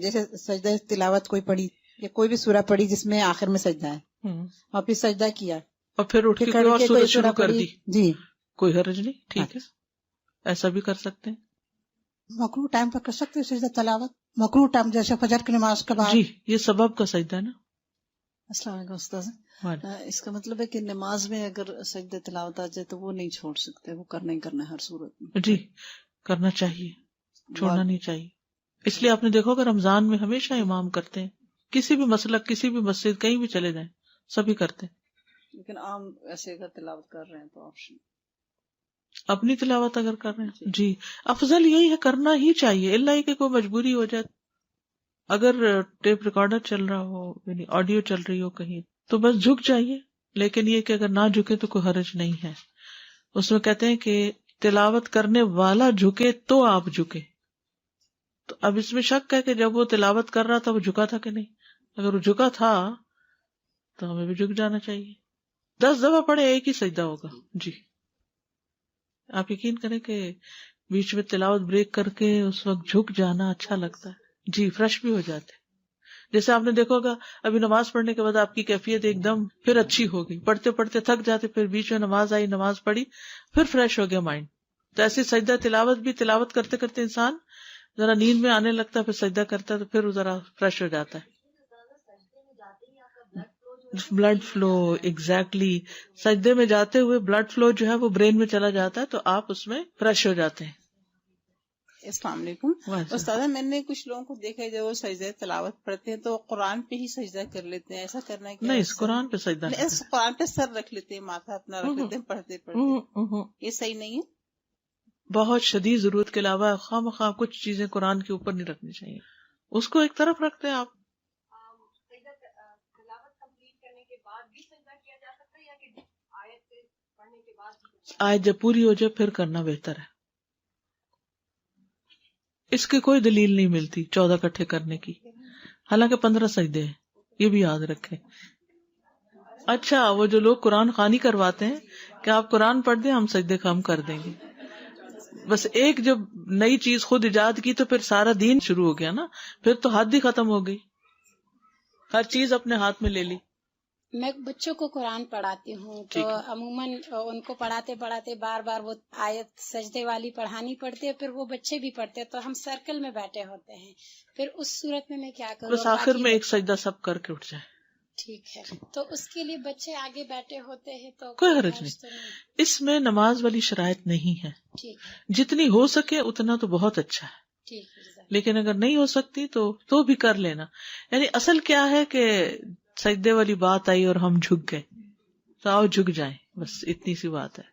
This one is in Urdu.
جیسے سجدہ تلاوت کوئی پڑھی یا کوئی بھی سورہ پڑھی جس میں آخر میں سجدہ ہے اور پھر سجدہ کیا اور پھر اٹھ کے کوئی اور سورت شروع کر دی، جی کوئی حرج نہیں، ٹھیک ہے، ایسا بھی کر سکتے ہیں. مکروہ ٹائم پر کر سکتے ہیں سجدہ تلاوت، مکروہ ٹائم جیسے فجر کی نماز کے بعد. جی یہ سبب کا سجدہ ہے نا. السلام علیکم استاذ. اس کا مطلب ہے کہ نماز میں اگر سجدہ تلاوت آ جائے تو وہ نہیں چھوڑ سکتے، وہ کرنا ہی کرنا ہے ہر صورت میں. جی کرنا چاہیے، چھوڑنا نہیں چاہیے. اس لیے آپ نے دیکھو کہ رمضان میں ہمیشہ امام کرتے ہیں، کسی بھی مسلک، کسی بھی مسجد، کہیں بھی چلے جائیں سبھی کرتے ہیں. لیکن عام ایسے اگر تلاوت کر رہے ہیں تو آپشن اپنی تلاوت اگر کر رہے ہیں جی افضل یہی ہے، کرنا ہی چاہیے، الا ہی کہ کوئی مجبوری ہو جائے. اگر ٹیپ ریکارڈر چل رہا ہو، یعنی آڈیو چل رہی ہو کہیں، تو بس جھک جائیے. لیکن یہ کہ اگر نہ جھکے تو کوئی حرج نہیں ہے. اس میں کہتے ہیں کہ تلاوت کرنے والا جھکے تو آپ جھکے. تو اب اس میں شک ہے کہ جب وہ تلاوت کر رہا تھا وہ جھکا تھا کہ نہیں. اگر وہ جھکا تھا تو ہمیں بھی جھک جانا چاہیے. 10 دفعہ پڑھے ایک ہی سجدہ ہوگا. جی آپ یقین کریں کہ بیچ میں تلاوت بریک کر کے اس وقت جھک جانا اچھا لگتا ہے. جی فریش بھی ہو جاتے. جیسے آپ نے دیکھا ہوگا ابھی نماز پڑھنے کے بعد آپ کی کیفیت ایک دم پھر اچھی ہو گئی، پڑھتے پڑھتے تھک جاتے، پھر بیچ میں نماز آئی، نماز پڑھی، پھر فریش ہو گیا مائنڈ. تو ایسے سجدہ تلاوت بھی، تلاوت کرتے کرتے انسان ذرا نیند میں آنے لگتا ہے، پھر سجدہ کرتا ہے تو پھر ذرا فریش ہو جاتا ہے. بلڈ فلو، ایگزیکٹلی، سجدے میں جاتے ہوئے بلڈ فلو جو ہے وہ برین میں چلا جاتا ہے تو آپ اس میں فریش ہو جاتے ہیں. السلام علیکم استاد. میں نے کچھ لوگوں کو دیکھا ہے جو سجدہ تلاوت پڑھتے ہیں تو قرآن پہ ہی سجدہ کر لیتے ہیں، ایسا کرنا ہے نہیں، اس قرآن پہ سجدہ نہیں، قرآن پہ سر رکھ لیتے ہیں، ماتھا اپنا رکھ لیتے ہیں پڑھتے پڑھتے. یہ صحیح نہیں ہے. بہت شدید ضرورت کے علاوہ خواہ کچھ چیزیں قرآن کے اوپر نہیں رکھنی چاہیے. اس کو ایک طرف رکھتے ہیں آپ. آیت جب پوری ہو جائے پھر کرنا بہتر ہے. اس کی کوئی دلیل نہیں ملتی 14 اکٹھے کرنے کی، حالانکہ 15 سجدے ہیں، یہ بھی یاد رکھیں. اچھا وہ جو لوگ قرآن خوانی کرواتے ہیں کہ آپ قرآن پڑھ دیں، ہم سجدے کم کر دیں گے. بس ایک جب نئی چیز خود ایجاد کی تو پھر سارا دین شروع ہو گیا نا، پھر تو حد ہی ختم ہو گئی، ہر چیز اپنے ہاتھ میں لے لی. میں بچوں کو قرآن پڑھاتی ہوں تو عموماً ان کو پڑھاتے پڑھاتے بار بار وہ آیت سجدے والی پڑھانی پڑتی ہے، پھر وہ بچے بھی پڑھتے ہیں تو ہم سرکل میں بیٹھے ہوتے ہیں. پھر اس صورت میں کیا کروں؟ بس آخر میں ایک سجدہ سب کر کے اٹھ جائے. ٹھیک ہے، تو اس کے لیے بچے آگے بیٹھے ہوتے ہیں تو کوئی حرج نہیں. اس میں نماز والی شرائط نہیں ہے. جتنی ہو سکے اتنا تو بہت اچھا ہے، لیکن اگر نہیں ہو سکتی تو بھی کر لینا. یعنی اصل کیا ہے کہ سجدے والی بات آئی اور ہم جھک گئے تو آؤ جھک جائیں، بس اتنی سی بات ہے.